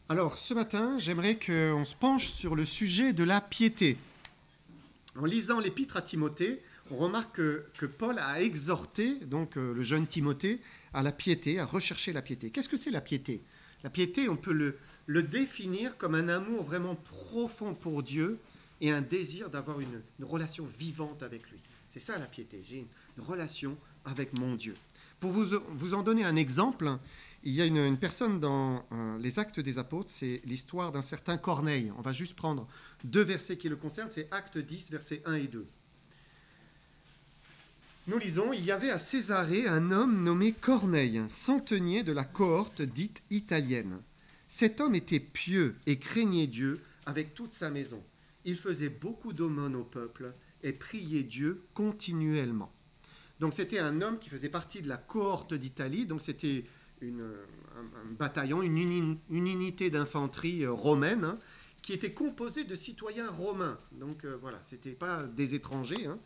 Alors, ce matin, j'aimerais qu'on se penche sur le sujet de la piété. En lisant l'épître à Timothée, on remarque que Paul a exhorté donc le jeune Timothée à la piété, à rechercher la piété. Qu'est-ce que c'est la piété? La piété, on peut le définir comme un amour vraiment profond pour Dieu et un désir d'avoir une relation vivante avec lui. C'est ça la piété, j'ai une relation avec mon Dieu. Pour vous en donner un exemple, il y a une personne dans les Actes des Apôtres, c'est l'histoire d'un certain Corneille. On va juste prendre deux versets qui le concernent, c'est Actes 10, versets 1 et 2. Nous lisons, il y avait à Césarée un homme nommé Corneille, centenier de la cohorte dite italienne. Cet homme était pieux et craignait Dieu avec toute sa maison. Il faisait beaucoup d'aumônes au peuple et priait Dieu continuellement. Donc c'était un homme qui faisait partie de la cohorte d'Italie, donc c'était un bataillon, une unité d'infanterie romaine, hein, qui était composée de citoyens romains. Donc voilà, ce n'était pas des étrangers. Hein.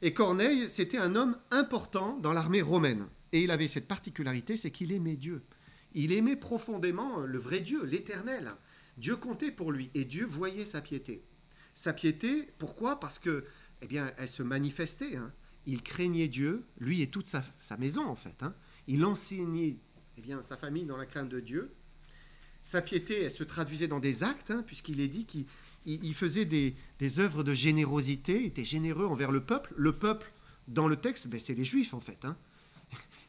Et Corneille, c'était un homme important dans l'armée romaine. Et il avait cette particularité, c'est qu'il aimait Dieu. Il aimait profondément le vrai Dieu, l'Éternel. Dieu comptait pour lui et Dieu voyait sa piété. Sa piété, pourquoi? Parce que, eh bien, elle se manifestait. Hein. Il craignait Dieu, lui et toute sa maison en fait. Hein. Il enseignait sa famille dans la crainte de Dieu. Sa piété, elle se traduisait dans des actes, hein, puisqu'il est dit qu'il faisait des œuvres de générosité, était généreux envers le peuple. Le peuple, dans le texte, c'est les Juifs en fait. Hein.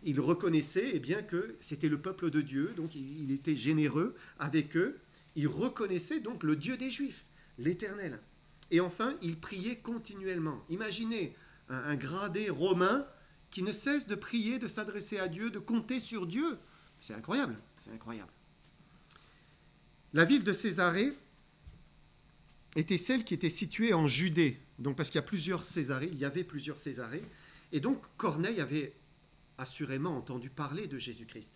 Il reconnaissait que c'était le peuple de Dieu, donc il était généreux avec eux. Il reconnaissait donc le Dieu des Juifs, l'Éternel. Et enfin, il priait continuellement. Imaginez un gradé romain qui ne cesse de prier, de s'adresser à Dieu, de compter sur Dieu. C'est incroyable, c'est incroyable. La ville de Césarée était celle qui était située en Judée. Donc parce qu'il y a plusieurs Césarées, il y avait plusieurs Césarées. Et donc Corneille avait assurément entendu parler de Jésus-Christ.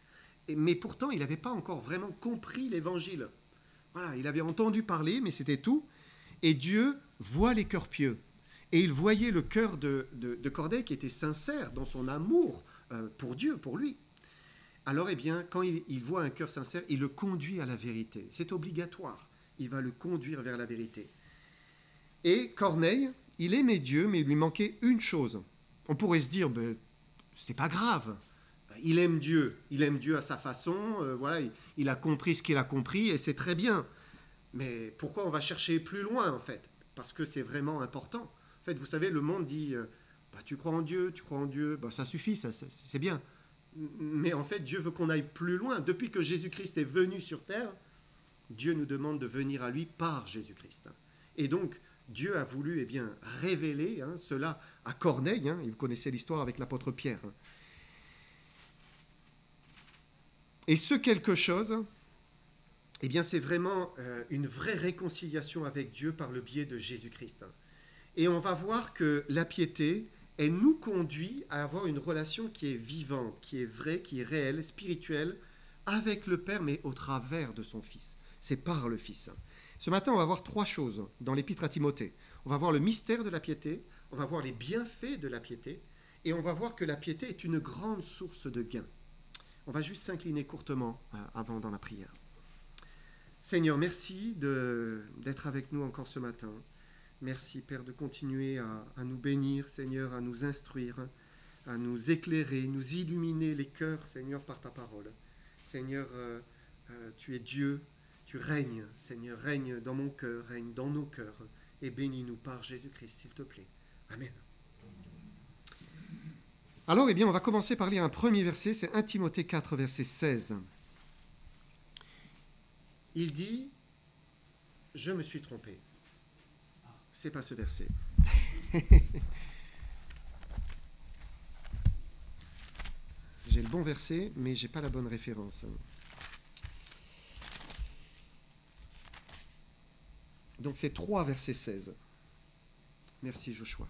Mais pourtant, il n'avait pas encore vraiment compris l'évangile. Voilà, il avait entendu parler, mais c'était tout. Et Dieu voit les cœurs pieux. Et il voyait le cœur de Corneille qui était sincère dans son amour pour Dieu, pour lui. Alors, quand il voit un cœur sincère, il le conduit à la vérité. C'est obligatoire. Il va le conduire vers la vérité. Et Corneille, il aimait Dieu, mais il lui manquait une chose. On pourrait se dire, c'est pas grave. Il aime Dieu à sa façon. Voilà, il a compris ce qu'il a compris et c'est très bien. Mais pourquoi on va chercher plus loin, en fait? Parce que c'est vraiment important. En fait, vous savez, le monde dit, tu crois en Dieu, ça suffit, c'est bien. Mais en fait, Dieu veut qu'on aille plus loin. Depuis que Jésus-Christ est venu sur terre, Dieu nous demande de venir à lui par Jésus-Christ. Et donc, Dieu a voulu révéler cela à Corneille. Et vous connaissez l'histoire avec l'apôtre Pierre. Et ce quelque chose, c'est vraiment une vraie réconciliation avec Dieu par le biais de Jésus-Christ. Et on va voir que la piété, elle nous conduit à avoir une relation qui est vivante, qui est vraie, qui est réelle, spirituelle, avec le Père, mais au travers de son Fils. C'est par le Fils. Ce matin, on va voir trois choses dans l'épître à Timothée. On va voir le mystère de la piété, on va voir les bienfaits de la piété, et on va voir que la piété est une grande source de gain. On va juste s'incliner courtement avant dans la prière. Seigneur, merci d'être avec nous encore ce matin. Merci, Père, de continuer à nous bénir, Seigneur, à nous instruire, à nous éclairer, nous illuminer les cœurs, Seigneur, par ta parole. Seigneur, tu es Dieu, tu règnes, Seigneur, règne dans mon cœur, règne dans nos cœurs, et bénis-nous par Jésus-Christ, s'il te plaît. Amen. Alors, on va commencer par lire un premier verset, c'est 1 Timothée 4, verset 16. Il dit, je me suis trompé. C'est pas ce verset. J'ai le bon verset, mais j'ai pas la bonne référence. Donc c'est 3, verset 16. Merci Joshua.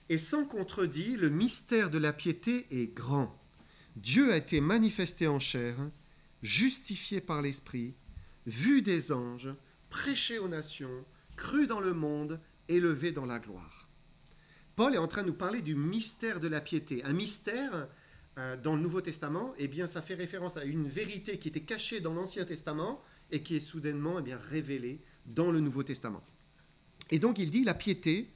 Et sans contredit, le mystère de la piété est grand. Dieu a été manifesté en chair, justifié par l'Esprit, vu des anges, prêché aux nations, cru dans le monde, élevé dans la gloire. Paul est en train de nous parler du mystère de la piété. Un mystère dans le Nouveau Testament, eh bien, ça fait référence à une vérité qui était cachée dans l'Ancien Testament et qui est soudainement révélée dans le Nouveau Testament. Et donc, il dit, la piété,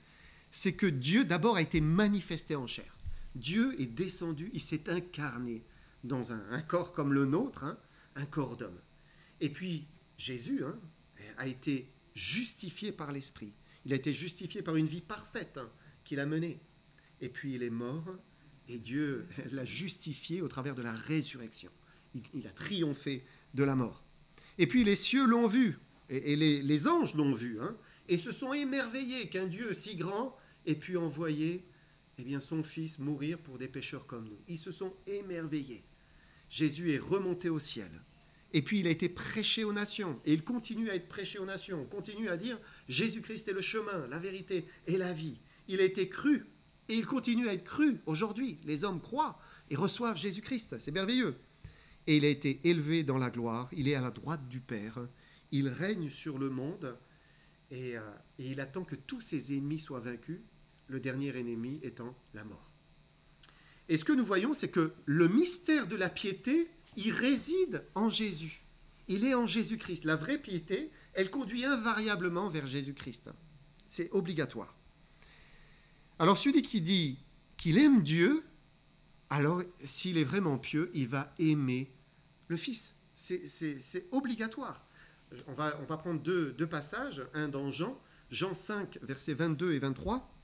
c'est que Dieu, d'abord, a été manifesté en chair. Dieu est descendu, il s'est incarné dans un corps comme le nôtre, un corps d'homme. Et puis, Jésus a été justifié par l'Esprit. Il a été justifié par une vie parfaite qu'il a menée. Et puis, il est mort, et Dieu l'a justifié au travers de la résurrection. Il a triomphé de la mort. Et puis, les cieux l'ont vu, et les anges l'ont vu, et se sont émerveillés qu'un Dieu si grand ait pu envoyer son Fils mourir pour des pécheurs comme nous. Ils se sont émerveillés. Jésus est remonté au ciel. Et puis il a été prêché aux nations. Et il continue à être prêché aux nations. On continue à dire Jésus-Christ est le chemin, la vérité et la vie. Il a été cru. Et il continue à être cru aujourd'hui. Les hommes croient et reçoivent Jésus-Christ. C'est merveilleux. Et il a été élevé dans la gloire. Il est à la droite du Père. Il règne sur le monde. Et il attend que tous ses ennemis soient vaincus. Le dernier ennemi étant la mort. Et ce que nous voyons, c'est que le mystère de la piété, il réside en Jésus. Il est en Jésus-Christ. La vraie piété, elle conduit invariablement vers Jésus-Christ. C'est obligatoire. Alors celui qui dit qu'il aime Dieu, alors s'il est vraiment pieux, il va aimer le Fils. C'est obligatoire. On va prendre deux passages, un dans Jean 5, versets 22 et 23.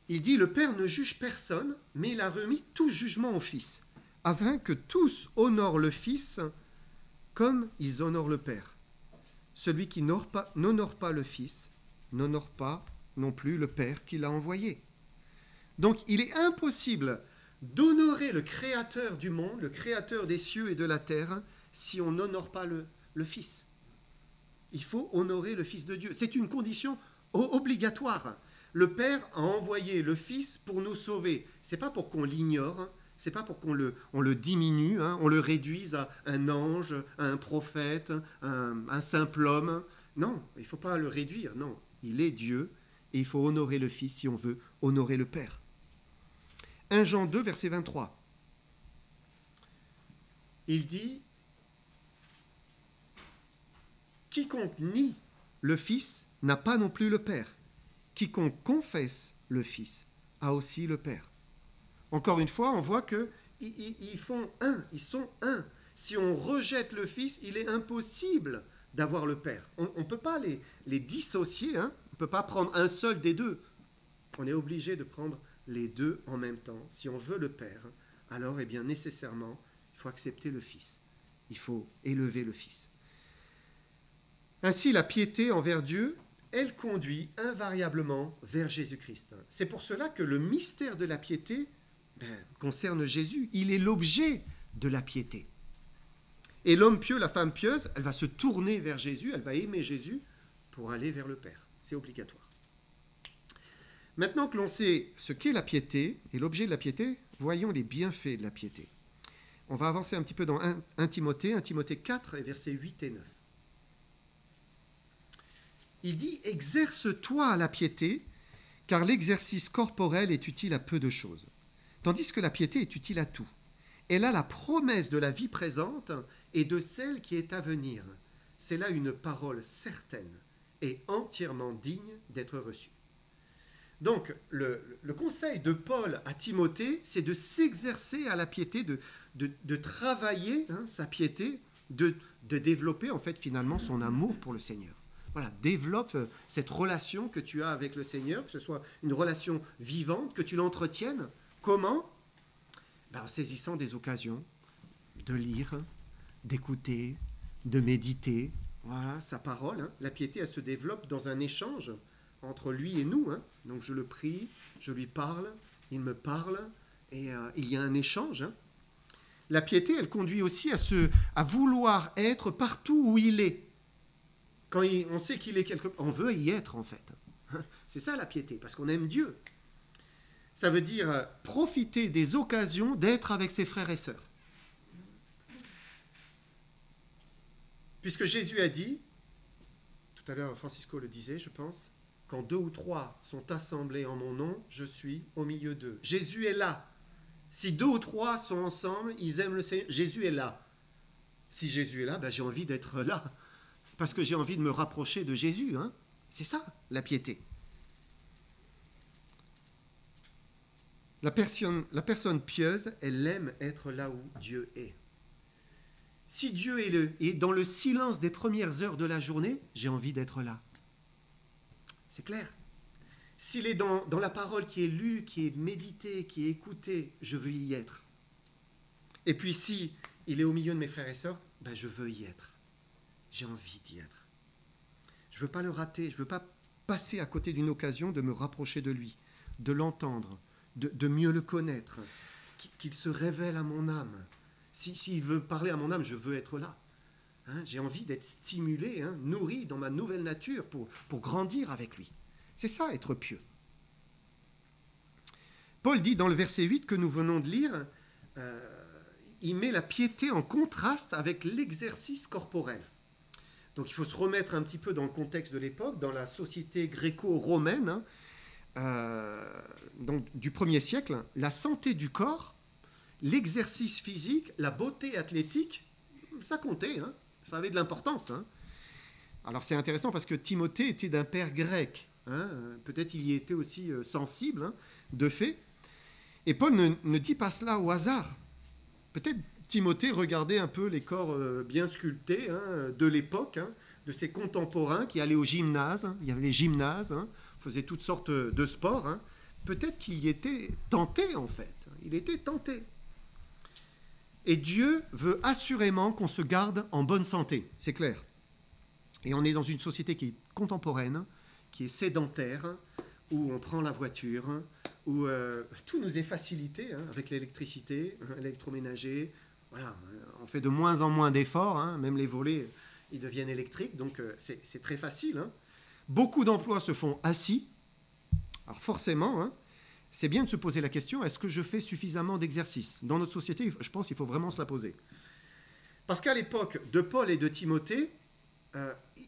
Il dit, le Père ne juge personne, mais il a remis tout jugement au Fils, afin que tous honorent le Fils comme ils honorent le Père. Celui qui n'honore pas le Fils, n'honore pas non plus le Père qui l'a envoyé. Donc il est impossible d'honorer le Créateur du monde, le Créateur des cieux et de la terre, si on n'honore pas le Fils. Il faut honorer le Fils de Dieu. C'est une condition obligatoire. Le Père a envoyé le Fils pour nous sauver. Ce n'est pas pour qu'on l'ignore, ce n'est pas pour qu'on le diminue, on le réduise à un ange, à un prophète, un simple homme. Non, il ne faut pas le réduire, non. Il est Dieu et il faut honorer le Fils si on veut honorer le Père. 1 Jean 2, verset 23. Il dit « Quiconque nie le Fils n'a pas non plus le Père. Quiconque confesse le Fils a aussi le Père. » Encore une fois, on voit qu'ils font un, ils sont un. Si on rejette le Fils, il est impossible d'avoir le Père. On ne peut pas les dissocier, on ne peut pas prendre un seul des deux. On est obligé de prendre les deux en même temps. Si on veut le Père, alors nécessairement, il faut accepter le Fils. Il faut élever le Fils. Ainsi, la piété envers Dieu, elle conduit invariablement vers Jésus-Christ. C'est pour cela que le mystère de la piété concerne Jésus. Il est l'objet de la piété. Et l'homme pieux, la femme pieuse, elle va se tourner vers Jésus, elle va aimer Jésus pour aller vers le Père. C'est obligatoire. Maintenant que l'on sait ce qu'est la piété et l'objet de la piété, voyons les bienfaits de la piété. On va avancer un petit peu dans 1 Timothée 4, et versets 8 et 9. Il dit « Exerce-toi la piété, car l'exercice corporel est utile à peu de choses, tandis que la piété est utile à tout. Elle a la promesse de la vie présente et de celle qui est à venir. C'est là une parole certaine et entièrement digne d'être reçue. » Donc, le conseil de Paul à Timothée, c'est de s'exercer à la piété, de travailler sa piété, de développer en fait finalement son amour pour le Seigneur. Voilà, développe cette relation que tu as avec le Seigneur, que ce soit une relation vivante, que tu l'entretiennes. Comment ? En saisissant des occasions de lire, d'écouter, de méditer. Voilà, sa parole. La piété, elle se développe dans un échange entre lui et nous. Donc je le prie, je lui parle, il me parle, et il y a un échange. La piété, elle conduit aussi à vouloir être partout où il est. Quand on sait qu'il est quelque part, on veut y être en fait. C'est ça la piété, parce qu'on aime Dieu. Ça veut dire profiter des occasions d'être avec ses frères et sœurs. Puisque Jésus a dit, tout à l'heure Francisco le disait, je pense, quand 2 ou 3 sont assemblés en mon nom, je suis au milieu d'eux. Jésus est là. Si 2 ou 3 sont ensemble, ils aiment le Seigneur, Jésus est là. Si Jésus est là, ben j'ai envie d'être là, parce que j'ai envie de me rapprocher de Jésus. Hein. C'est ça, la piété. La personne pieuse, elle aime être là où Dieu est. Si Dieu est dans le silence des premières heures de la journée, j'ai envie d'être là. C'est clair. S'il est dans la parole qui est lue, qui est méditée, qui est écoutée, je veux y être. Et puis si il est au milieu de mes frères et sœurs, ben je veux y être. J'ai envie d'y être. Je ne veux pas le rater, je ne veux pas passer à côté d'une occasion de me rapprocher de lui, de l'entendre, de mieux le connaître, qu'il se révèle à mon âme. S'il veut parler à mon âme, je veux être là. Hein, j'ai envie d'être stimulé, hein, nourri dans ma nouvelle nature pour grandir avec lui. C'est ça, être pieux. Paul dit dans le verset 8 que nous venons de lire, il met la piété en contraste avec l'exercice corporel. Donc il faut se remettre un petit peu dans le contexte de l'époque, dans la société gréco-romaine, donc du 1er siècle, la santé du corps, l'exercice physique, la beauté athlétique, ça comptait, hein, ça avait de l'importance. Hein. Alors c'est intéressant parce que Timothée était d'un père grec, hein, peut-être il y était aussi sensible, hein, de fait. Et Paul ne dit pas cela au hasard. Peut-être Timothée regardait un peu les corps bien sculptés, hein, de l'époque, hein, de ses contemporains qui allaient au gymnase. Hein, il y avait les gymnases, hein, faisaient toutes sortes de sports. Hein. Peut-être qu'il y était tenté en fait. Il était tenté. Et Dieu veut assurément qu'on se garde en bonne santé, c'est clair. Et on est dans une société qui est contemporaine, qui est sédentaire, où on prend la voiture, où tout nous est facilité, hein, avec l'électricité, l'électroménager. Voilà, on fait de moins en moins d'efforts, hein, même les volets, ils deviennent électriques, donc c'est très facile. Hein. Beaucoup d'emplois se font assis. Alors forcément, hein, c'est bien de se poser la question, est-ce que je fais suffisamment d'exercice ? Dans notre société, je pense qu'il faut vraiment se la poser. Parce qu'à l'époque de Paul et de Timothée,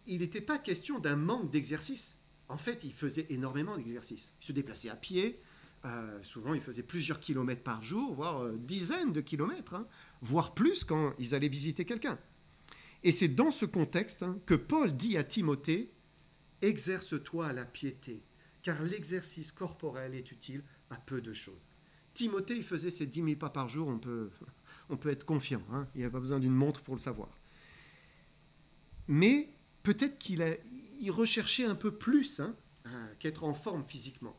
il n'était pas question d'un manque d'exercice. En fait, ils faisaient énormément d'exercices. Ils se déplaçaient à pied, souvent ils faisaient plusieurs kilomètres par jour, voire dizaines de kilomètres, hein, voire plus quand ils allaient visiter quelqu'un. Et c'est dans ce contexte, hein, que Paul dit à Timothée, « Exerce-toi à la piété, car l'exercice corporel est utile à peu de choses. » Timothée, il faisait ses 10 000 pas par jour, on peut être confiant, hein, il n'y a pas besoin d'une montre pour le savoir. Mais peut-être qu'il recherchait un peu plus, hein, qu'être en forme physiquement.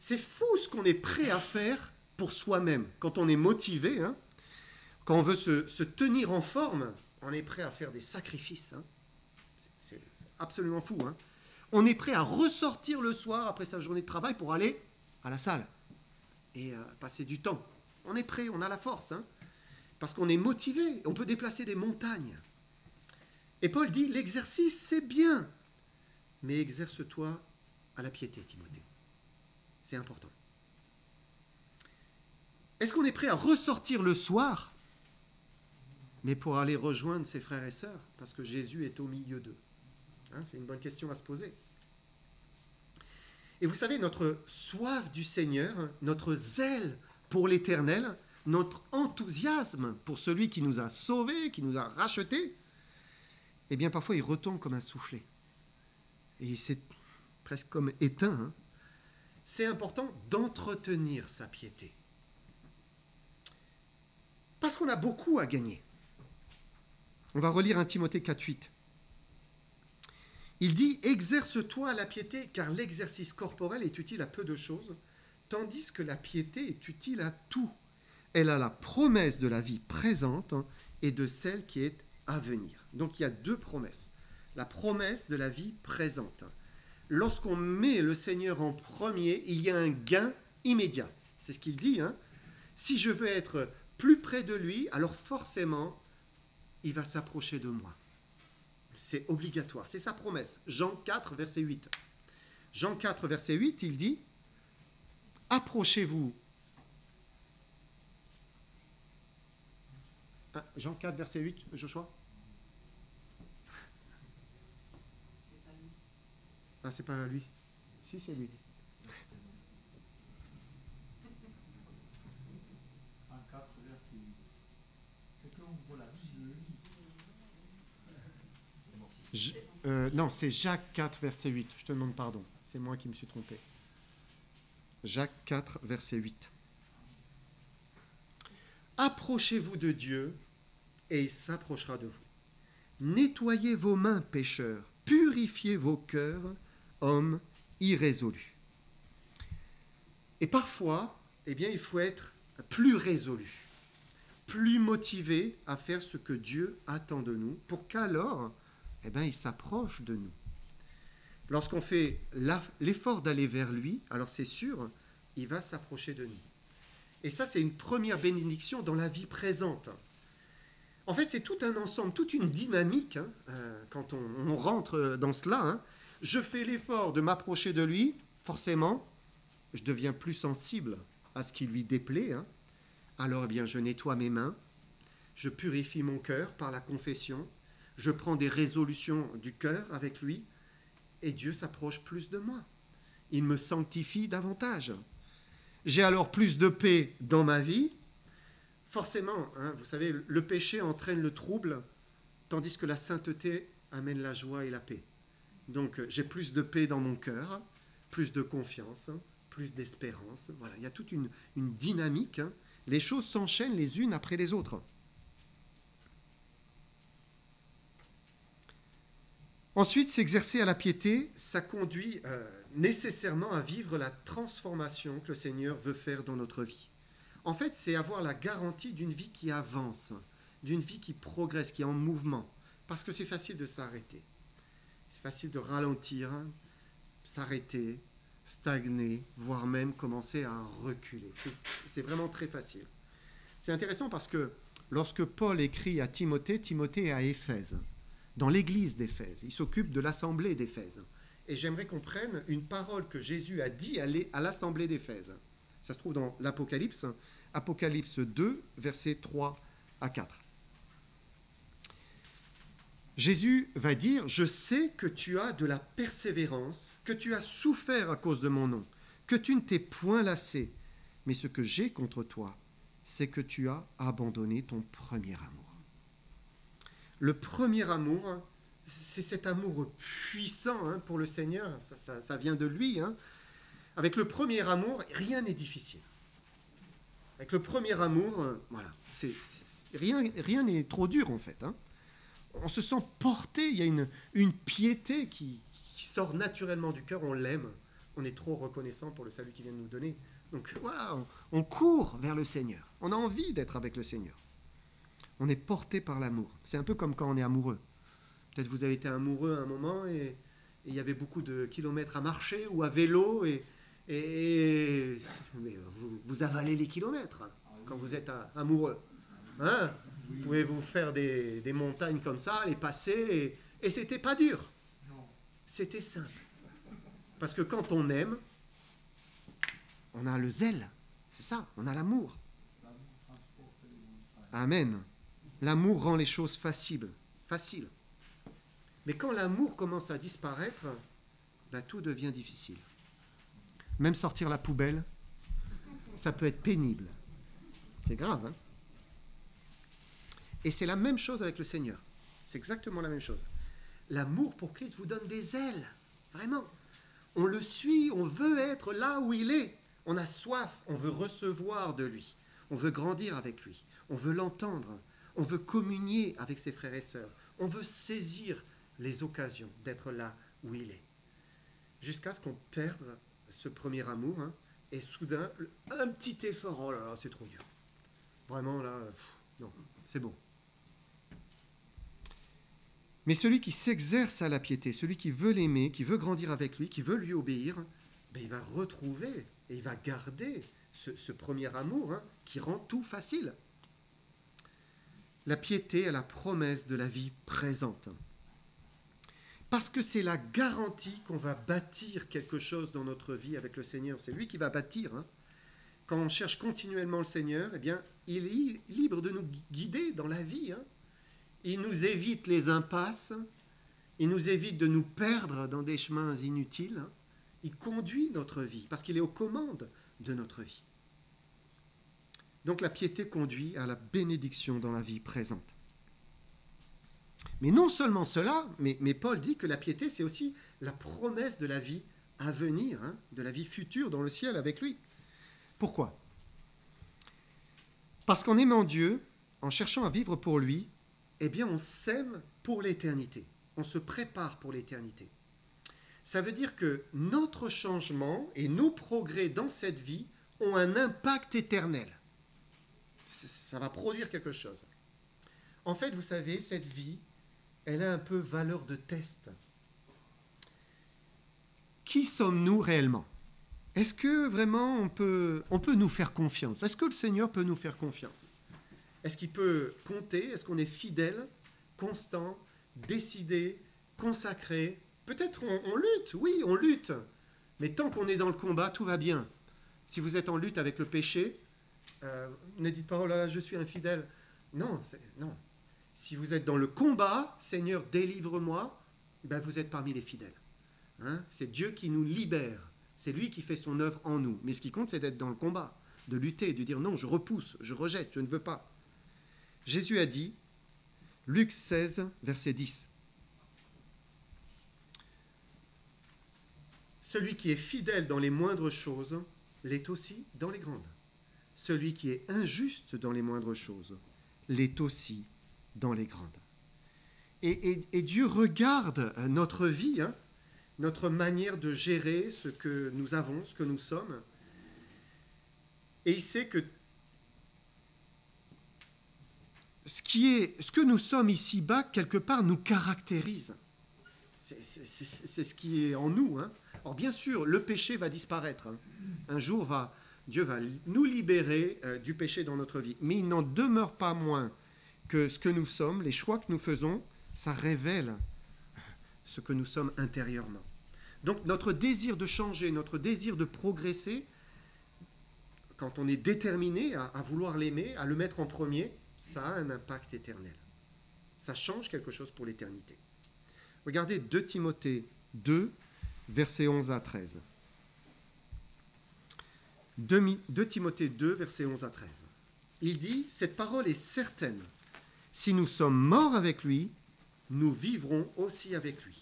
C'est fou ce qu'on est prêt à faire pour soi-même. Quand on est motivé, hein, quand on veut se tenir en forme, on est prêt à faire des sacrifices. Hein. C'est absolument fou. Hein. On est prêt à ressortir le soir après sa journée de travail pour aller à la salle et passer du temps. On est prêt, on a la force. Hein. Parce qu'on est motivé, on peut déplacer des montagnes. Et Paul dit, l'exercice, c'est bien, mais exerce-toi à la piété, Timothée. C'est important. Est-ce qu'on est prêt à ressortir le soir, mais pour aller rejoindre ses frères et sœurs, parce que Jésus est au milieu d'eux? Hein, c'est une bonne question à se poser. Et vous savez, notre soif du Seigneur, notre zèle pour l'Éternel, notre enthousiasme pour celui qui nous a sauvés, qui nous a rachetés, eh bien parfois il retombe comme un soufflet. Et c'est presque comme éteint. Hein. C'est important d'entretenir sa piété. Parce qu'on a beaucoup à gagner. On va relire 1 Timothée 4,8. Il dit « Exerce-toi à la piété, car l'exercice corporel est utile à peu de choses, tandis que la piété est utile à tout. Elle a la promesse de la vie présente et de celle qui est à venir. » Donc il y a deux promesses. La promesse de la vie présente. Lorsqu'on met le Seigneur en premier, il y a un gain immédiat. C'est ce qu'il dit. Hein. Si je veux être plus près de lui, alors forcément, il va s'approcher de moi. C'est obligatoire. C'est sa promesse. Jean 4, verset 8. Jean 4, verset 8, il dit « Approchez-vous. » Jean 4, verset 8, Joshua. Ah, c'est pas lui. Si, c'est lui. Non, c'est Jacques 4, verset 8. Je te demande pardon. C'est moi qui me suis trompé. Jacques 4, verset 8. Approchez-vous de Dieu et il s'approchera de vous. Nettoyez vos mains, pécheurs. Purifiez vos cœurs, hommes irrésolus. Et parfois, eh bien, il faut être plus résolu, plus motivé à faire ce que Dieu attend de nous, pour qu'alors, eh bien, il s'approche de nous. Lorsqu'on fait l'effort d'aller vers lui, alors c'est sûr, il va s'approcher de nous. Et ça, c'est une première bénédiction dans la vie présente. En fait, c'est tout un ensemble, toute une dynamique, quand on rentre dans cela. Je fais l'effort de m'approcher de lui, forcément, je deviens plus sensible à ce qui lui déplaît. Alors, eh bien, je nettoie mes mains, je purifie mon cœur par la confession, je prends des résolutions du cœur avec lui, et Dieu s'approche plus de moi. Il me sanctifie davantage. J'ai alors plus de paix dans ma vie. Forcément, vous savez, le péché entraîne le trouble, tandis que la sainteté amène la joie et la paix. Donc, j'ai plus de paix dans mon cœur, plus de confiance, plus d'espérance. Voilà, il y a toute une dynamique. Les choses s'enchaînent les unes après les autres. Ensuite, s'exercer à la piété, ça conduit nécessairement à vivre la transformation que le Seigneur veut faire dans notre vie. En fait, c'est avoir la garantie d'une vie qui avance, d'une vie qui progresse, qui est en mouvement. Parce que c'est facile de s'arrêter. C'est facile de ralentir, s'arrêter, stagner, voire même commencer à reculer. C'est vraiment très facile. C'est intéressant parce que lorsque Paul écrit à Timothée, Timothée est à Éphèse, dans l'église d'Éphèse. Il s'occupe de l'assemblée d'Éphèse. Et j'aimerais qu'on prenne une parole que Jésus a dit à l'assemblée d'Éphèse. Ça se trouve dans l'Apocalypse, Apocalypse 2, versets 3 à 4. Jésus va dire « Je sais que tu as de la persévérance, que tu as souffert à cause de mon nom, que tu ne t'es point lassé, mais ce que j'ai contre toi, c'est que tu as abandonné ton premier amour. » Le premier amour, c'est cet amour puissant pour le Seigneur, ça vient de lui. Avec le premier amour, rien n'est difficile. Avec le premier amour, voilà, rien n'est trop dur en fait. On se sent porté, il y a une piété qui sort naturellement du cœur, on l'aime, on est trop reconnaissant pour le salut qu'il vient de nous donner. Donc voilà, on court vers le Seigneur, on a envie d'être avec le Seigneur. On est porté par l'amour. C'est un peu comme quand on est amoureux. Peut-être vous avez été amoureux à un moment et il y avait beaucoup de kilomètres à marcher ou à vélo mais vous avalez les kilomètres quand vous êtes amoureux. Vous pouvez vous faire des montagnes comme ça, les passer et c'était pas dur. C'était simple. Parce que quand on aime, on a le zèle. C'est ça, on a l'amour. Amen. L'amour rend les choses faciles. Mais quand l'amour commence à disparaître, tout devient difficile. Même sortir la poubelle, ça peut être pénible. C'est grave, Et c'est la même chose avec le Seigneur. C'est exactement la même chose. L'amour pour Christ vous donne des ailes. Vraiment. On le suit, on veut être là où il est. On a soif, on veut recevoir de lui. On veut grandir avec lui. On veut l'entendre. On veut communier avec ses frères et sœurs. On veut saisir les occasions d'être là où il est. Jusqu'à ce qu'on perde ce premier amour. Et soudain, un petit effort. Oh là là, c'est trop dur. Vraiment là, non, c'est bon. Mais celui qui s'exerce à la piété, celui qui veut l'aimer, qui veut grandir avec lui, qui veut lui obéir, il va retrouver et il va garder ce premier amour qui rend tout facile. La piété est la promesse de la vie présente. Parce que c'est la garantie qu'on va bâtir quelque chose dans notre vie avec le Seigneur. C'est lui qui va bâtir. Quand on cherche continuellement le Seigneur, il est libre de nous guider dans la vie. Il nous évite les impasses, Il nous évite de nous perdre dans des chemins inutiles. Il conduit notre vie parce qu'il est aux commandes de notre vie. Donc la piété conduit à la bénédiction dans la vie présente. Mais non seulement cela, mais Paul dit que la piété, c'est aussi la promesse de la vie à venir, de la vie future dans le ciel avec lui. Pourquoi ? Parce qu'en aimant Dieu, en cherchant à vivre pour lui, eh bien on s'aime pour l'éternité. On se prépare pour l'éternité. Ça veut dire que notre changement et nos progrès dans cette vie ont un impact éternel. Ça va produire quelque chose. En fait, vous savez, cette vie, elle a un peu valeur de test. Qui sommes-nous réellement ? Est-ce que vraiment on peut nous faire confiance ? Est-ce que le Seigneur peut nous faire confiance ? Est-ce qu'il peut compter ? Est-ce qu'on est fidèle, constant, décidé, consacré ? Peut-être on lutte, oui, on lutte. Mais tant qu'on est dans le combat, tout va bien. Si vous êtes en lutte avec le péché, ne dites pas « Oh là là, je suis infidèle ». Non, non. Si vous êtes dans le combat, « Seigneur, délivre-moi », ben vous êtes parmi les fidèles. C'est Dieu qui nous libère. C'est lui qui fait son œuvre en nous. Mais ce qui compte, c'est d'être dans le combat, de lutter, de dire « Non, je repousse, je rejette, je ne veux pas ». Jésus a dit, Luc 16, verset 10, « Celui qui est fidèle dans les moindres choses l'est aussi dans les grandes. Celui qui est injuste dans les moindres choses l'est aussi dans les grandes. » Et Dieu regarde notre vie, notre manière de gérer ce que nous avons, ce que nous sommes. Et il sait que ce que nous sommes ici-bas, quelque part, nous caractérise. C'est ce qui est en nous. Alors bien sûr, le péché va disparaître. Un jour, Dieu va nous libérer du péché dans notre vie. Mais il n'en demeure pas moins que ce que nous sommes, les choix que nous faisons, ça révèle ce que nous sommes intérieurement. Donc notre désir de changer, notre désir de progresser, quand on est déterminé à vouloir l'aimer, à le mettre en premier, ça a un impact éternel. Ça change quelque chose pour l'éternité. Regardez 2 Timothée 2, versets 11 à 13. 2 Timothée 2, versets 11 à 13. Il dit, « Cette parole est certaine. Si nous sommes morts avec lui, nous vivrons aussi avec lui.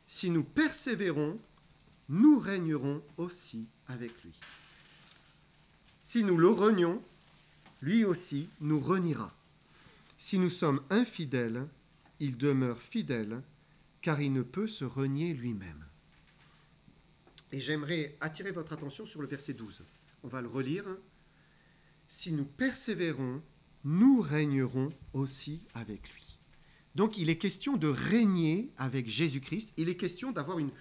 Si nous persévérons, nous régnerons aussi avec lui. Si nous le renions, lui aussi nous reniera. Si nous sommes infidèles, il demeure fidèle, car il ne peut se renier lui-même. » Et j'aimerais attirer votre attention sur le verset 12. On va le relire. « Si nous persévérons, nous régnerons aussi avec lui. » Donc il est question de régner avec Jésus-Christ. Il est question d'avoir une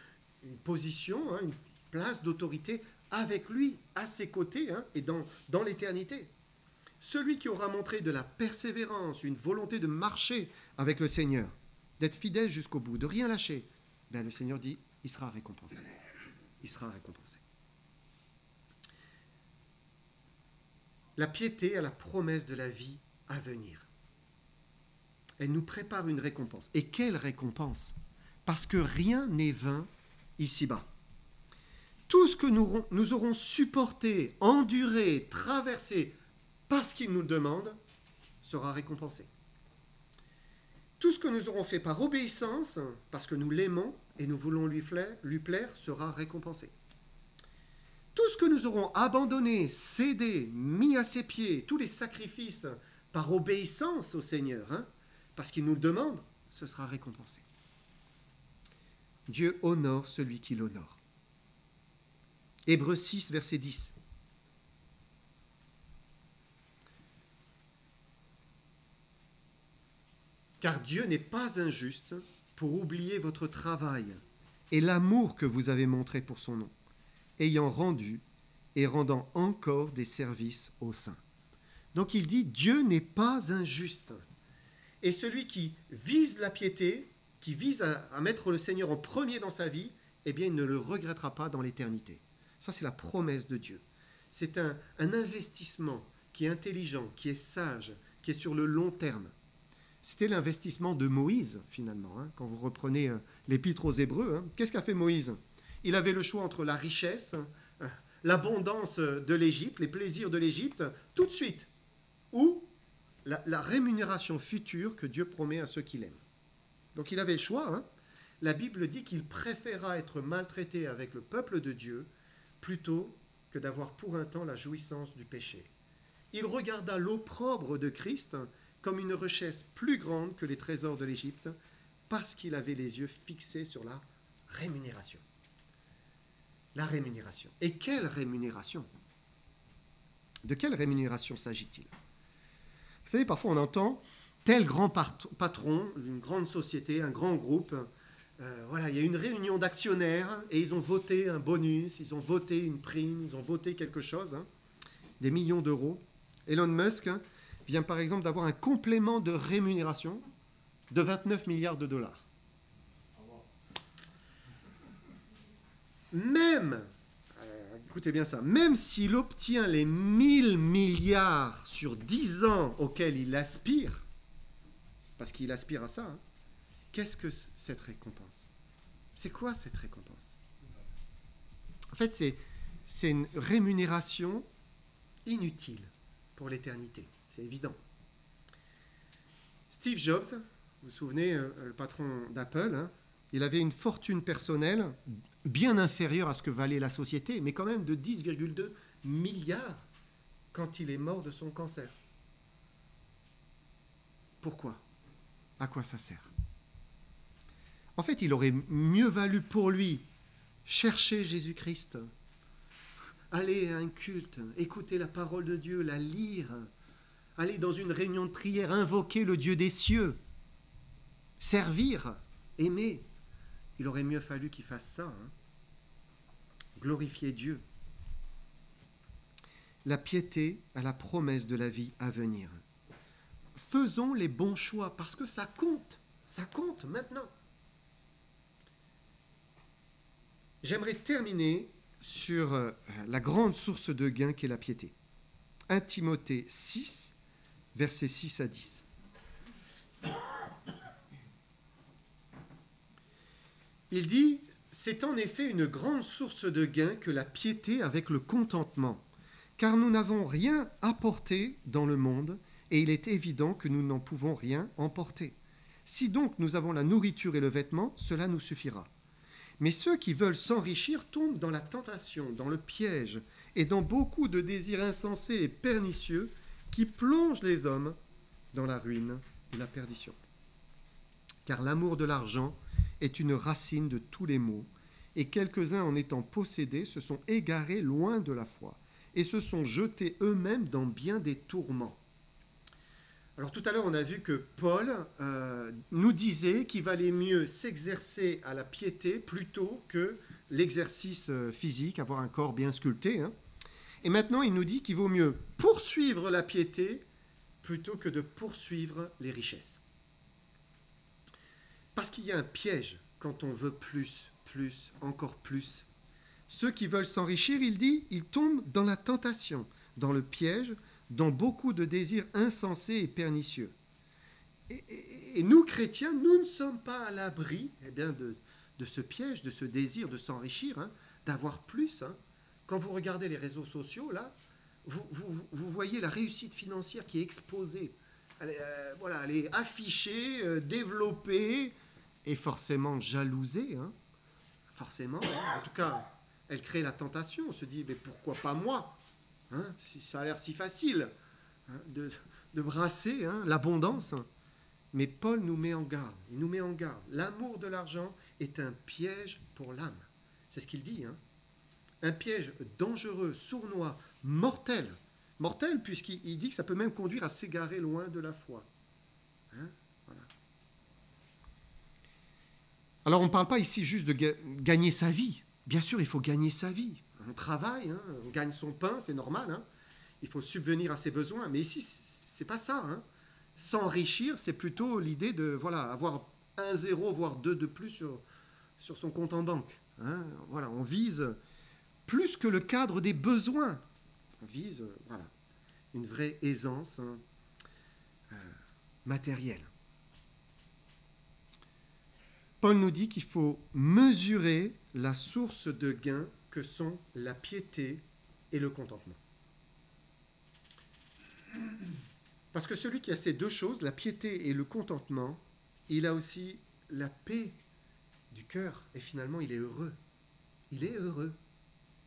position, une place d'autorité avec lui, à ses côtés, et dans l'éternité. Celui qui aura montré de la persévérance, une volonté de marcher avec le Seigneur, d'être fidèle jusqu'au bout, de rien lâcher, ben le Seigneur dit, il sera récompensé. Il sera récompensé. La piété a la promesse de la vie à venir. Elle nous prépare une récompense. Et quelle récompense ? Parce que rien n'est vain ici-bas. Tout ce que nous aurons supporté, enduré, traversé, parce qu'il nous le demande, sera récompensé. Tout ce que nous aurons fait par obéissance, parce que nous l'aimons et nous voulons lui plaire, sera récompensé. Tout ce que nous aurons abandonné, cédé, mis à ses pieds, tous les sacrifices par obéissance au Seigneur, parce qu'il nous le demande, ce sera récompensé. Dieu honore celui qui l'honore. Hébreux 6, verset 10. Car Dieu n'est pas injuste pour oublier votre travail et l'amour que vous avez montré pour son nom, ayant rendu et rendant encore des services aux saints. Donc il dit, Dieu n'est pas injuste. Et celui qui vise la piété, qui vise à mettre le Seigneur en premier dans sa vie, eh bien il ne le regrettera pas dans l'éternité. Ça c'est la promesse de Dieu. C'est un investissement qui est intelligent, qui est sage, qui est sur le long terme. C'était l'investissement de Moïse, finalement. Quand vous reprenez l'épître aux Hébreux, qu'est-ce qu'a fait Moïse? Il avait le choix entre la richesse, l'abondance de l'Égypte, les plaisirs de l'Égypte, tout de suite, ou la rémunération future que Dieu promet à ceux qu'il aime. Donc il avait le choix. La Bible dit qu'il préféra être maltraité avec le peuple de Dieu plutôt que d'avoir pour un temps la jouissance du péché. Il regarda l'opprobre de Christ comme une richesse plus grande que les trésors de l'Égypte, parce qu'il avait les yeux fixés sur la rémunération. La rémunération. Et quelle rémunération? De quelle rémunération s'agit-il? Vous savez, parfois on entend tel grand patron d'une grande société, un grand groupe, voilà, il y a une réunion d'actionnaires et ils ont voté un bonus, ils ont voté une prime, ils ont voté quelque chose, des millions d'euros. Elon Musk vient par exemple d'avoir un complément de rémunération de 29 milliards de dollars. Même, écoutez bien ça, même s'il obtient les 1000 milliards sur 10 ans auxquels il aspire, parce qu'il aspire à ça, qu'est-ce que cette récompense? C'est quoi cette récompense? En fait, c'est une rémunération inutile pour l'éternité. C'est évident. Steve Jobs, vous vous souvenez, le patron d'Apple, il avait une fortune personnelle bien inférieure à ce que valait la société, mais quand même de 10,2 milliards quand il est mort de son cancer. Pourquoi? À quoi ça sert? En fait, il aurait mieux valu pour lui chercher Jésus-Christ, aller à un culte, écouter la parole de Dieu, la lire, aller dans une réunion de prière, invoquer le Dieu des cieux, servir, aimer. Il aurait mieux fallu qu'il fasse ça, glorifier Dieu. La piété à la promesse de la vie à venir. Faisons les bons choix, parce que ça compte maintenant. J'aimerais terminer sur la grande source de gain qu'est la piété. 1 Timothée 6, versets 6 à 10. Il dit, « C'est en effet une grande source de gain que la piété avec le contentement, car nous n'avons rien apporté dans le monde, et il est évident que nous n'en pouvons rien emporter. Si donc nous avons la nourriture et le vêtement, cela nous suffira. Mais ceux qui veulent s'enrichir tombent dans la tentation, dans le piège, et dans beaucoup de désirs insensés et pernicieux qui plongent les hommes dans la ruine et la perdition. Car l'amour de l'argent est une racine de tous les maux, et quelques-uns en étant possédés se sont égarés loin de la foi, et se sont jetés eux-mêmes dans bien des tourments. » Alors tout à l'heure, on a vu que Paul nous disait qu'il valait mieux s'exercer à la piété plutôt que l'exercice physique, avoir un corps bien sculpté. Et maintenant, il nous dit qu'il vaut mieux poursuivre la piété plutôt que de poursuivre les richesses. Parce qu'il y a un piège quand on veut plus, encore plus. Ceux qui veulent s'enrichir, il dit, ils tombent dans la tentation, dans le piège, dans beaucoup de désirs insensés et pernicieux. Et nous, chrétiens, nous ne sommes pas à l'abri de ce piège, de ce désir de s'enrichir, d'avoir plus. Quand vous regardez les réseaux sociaux, là, vous voyez la réussite financière qui est exposée. Elle est affichée, développée et forcément jalousée. Forcément, en tout cas, elle crée la tentation. On se dit, mais pourquoi pas moi? Ça a l'air si facile de brasser l'abondance. Mais Paul nous met en garde. Il nous met en garde. L'amour de l'argent est un piège pour l'âme. C'est ce qu'il dit. Un piège dangereux, sournois, mortel. Mortel puisqu'il dit que ça peut même conduire à s'égarer loin de la foi. Voilà. Alors on ne parle pas ici juste de gagner sa vie. Bien sûr, il faut gagner sa vie. On travaille, on gagne son pain, c'est normal. Il faut subvenir à ses besoins. Mais ici, c'est pas ça. S'enrichir, c'est plutôt l'idée de avoir 1 0, voire 2 de plus sur son compte en banque. On vise plus que le cadre des besoins. On vise une vraie aisance matérielle. Paul nous dit qu'il faut mesurer la source de gain que sont la piété et le contentement. Parce que celui qui a ces deux choses, la piété et le contentement, il a aussi la paix du cœur et finalement il est heureux. Il est heureux.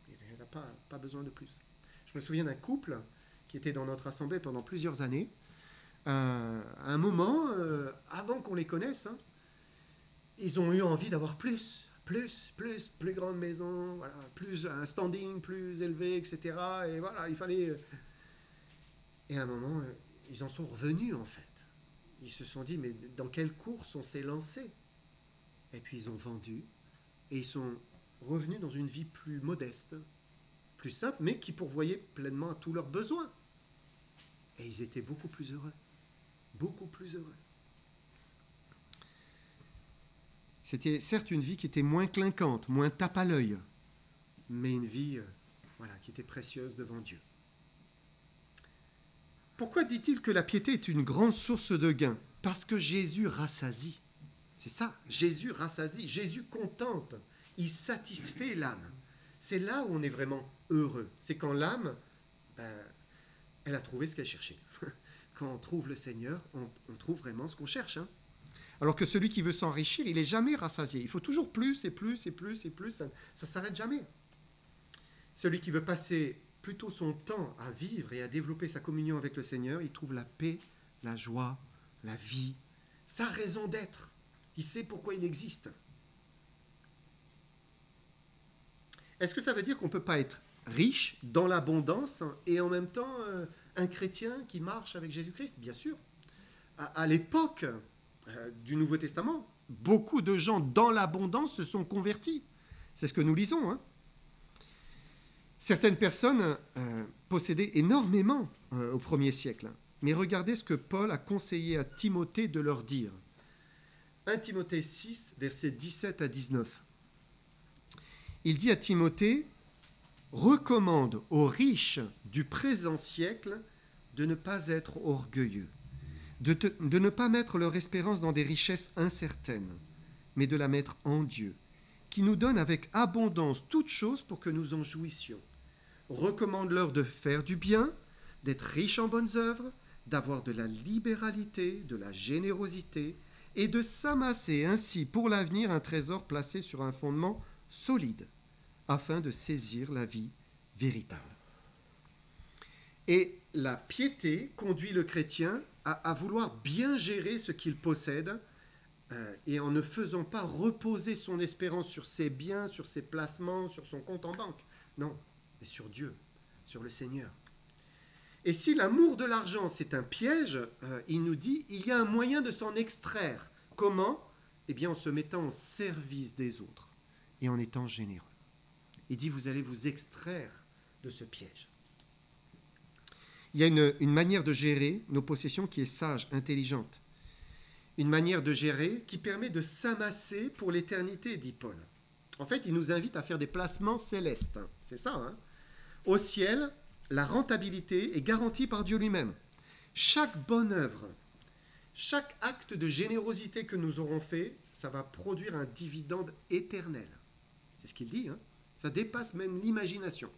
Il n'a pas besoin de plus. Je me souviens d'un couple qui était dans notre assemblée pendant plusieurs années. À un moment, avant qu'on les connaisse, hein, ils ont eu envie d'avoir plus grande maison, voilà, plus un standing plus élevé, etc. Et voilà, il fallait... Et à un moment, ils en sont revenus en fait. Ils se sont dit, mais dans quelle course on s'est lancé? Et puis ils ont vendu et ils sont revenus dans une vie plus modeste, plus simple, mais qui pourvoyait pleinement à tous leurs besoins. Et ils étaient beaucoup plus heureux. Beaucoup plus heureux. C'était certes une vie qui était moins clinquante, moins tape à l'œil, mais une vie qui était précieuse devant Dieu. Pourquoi dit-il que la piété est une grande source de gain? Parce que Jésus rassasie. C'est ça, Jésus rassasie, Jésus contente, il satisfait l'âme. C'est là où on est vraiment heureux. C'est quand l'âme, elle a trouvé ce qu'elle cherchait. Quand on trouve le Seigneur, on trouve vraiment ce qu'on cherche. Hein. Alors que celui qui veut s'enrichir, il n'est jamais rassasié. Il faut toujours plus et plus et plus et plus. Ça ne s'arrête jamais. Celui qui veut passer plutôt son temps à vivre et à développer sa communion avec le Seigneur, il trouve la paix, la joie, la vie, sa raison d'être. Il sait pourquoi il existe. Est-ce que ça veut dire qu'on ne peut pas être riche dans l'abondance et en même temps un chrétien qui marche avec Jésus-Christ? Bien sûr. À l'époque du Nouveau Testament, beaucoup de gens dans l'abondance se sont convertis. C'est ce que nous lisons. Hein. Certaines personnes possédaient énormément au 1er siècle. Mais regardez ce que Paul a conseillé à Timothée de leur dire. 1 Timothée 6, versets 17 à 19. Il dit à Timothée, « Recommande aux riches du présent siècle de ne pas être orgueilleux, de ne pas mettre leur espérance dans des richesses incertaines, mais de la mettre en Dieu, qui nous donne avec abondance toutes choses pour que nous en jouissions. Recommande-leur de faire du bien, d'être riches en bonnes œuvres, d'avoir de la libéralité, de la générosité, et de s'amasser ainsi pour l'avenir un trésor placé sur un fondement solide, afin de saisir la vie véritable. » Et la piété conduit le chrétien à vouloir bien gérer ce qu'il possède et en ne faisant pas reposer son espérance sur ses biens, sur ses placements, sur son compte en banque. Non, mais sur Dieu, sur le Seigneur. Et si l'amour de l'argent, c'est un piège, il nous dit, il y a un moyen de s'en extraire. Comment? Eh bien, en se mettant au service des autres et en étant généreux. Il dit, vous allez vous extraire de ce piège. Il y a une manière de gérer nos possessions qui est sage, intelligente. Une manière de gérer qui permet de s'amasser pour l'éternité, dit Paul. En fait, il nous invite à faire des placements célestes. C'est ça, hein? Au ciel, la rentabilité est garantie par Dieu lui-même. Chaque bonne œuvre, chaque acte de générosité que nous aurons fait, ça va produire un dividende éternel. C'est ce qu'il dit, hein? Ça dépasse même l'imagination.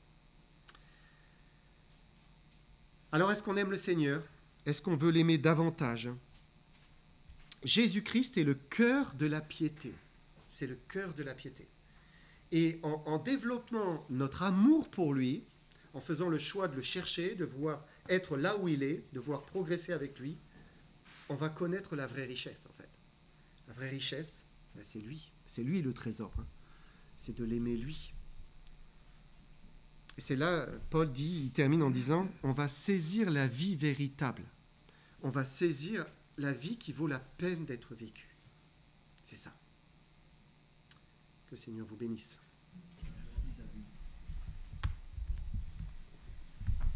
Alors, est-ce qu'on aime le Seigneur? Est-ce qu'on veut l'aimer davantage? Jésus-Christ est le cœur de la piété. C'est le cœur de la piété. Et en développant notre amour pour lui, en faisant le choix de le chercher, de vouloir être là où il est, de vouloir progresser avec lui, on va connaître la vraie richesse, en fait. La vraie richesse, c'est lui. C'est lui le trésor. Hein. C'est de l'aimer lui. Et c'est là, Paul dit, il termine en disant, on va saisir la vie véritable. On va saisir la vie qui vaut la peine d'être vécue. C'est ça. Que le Seigneur vous bénisse.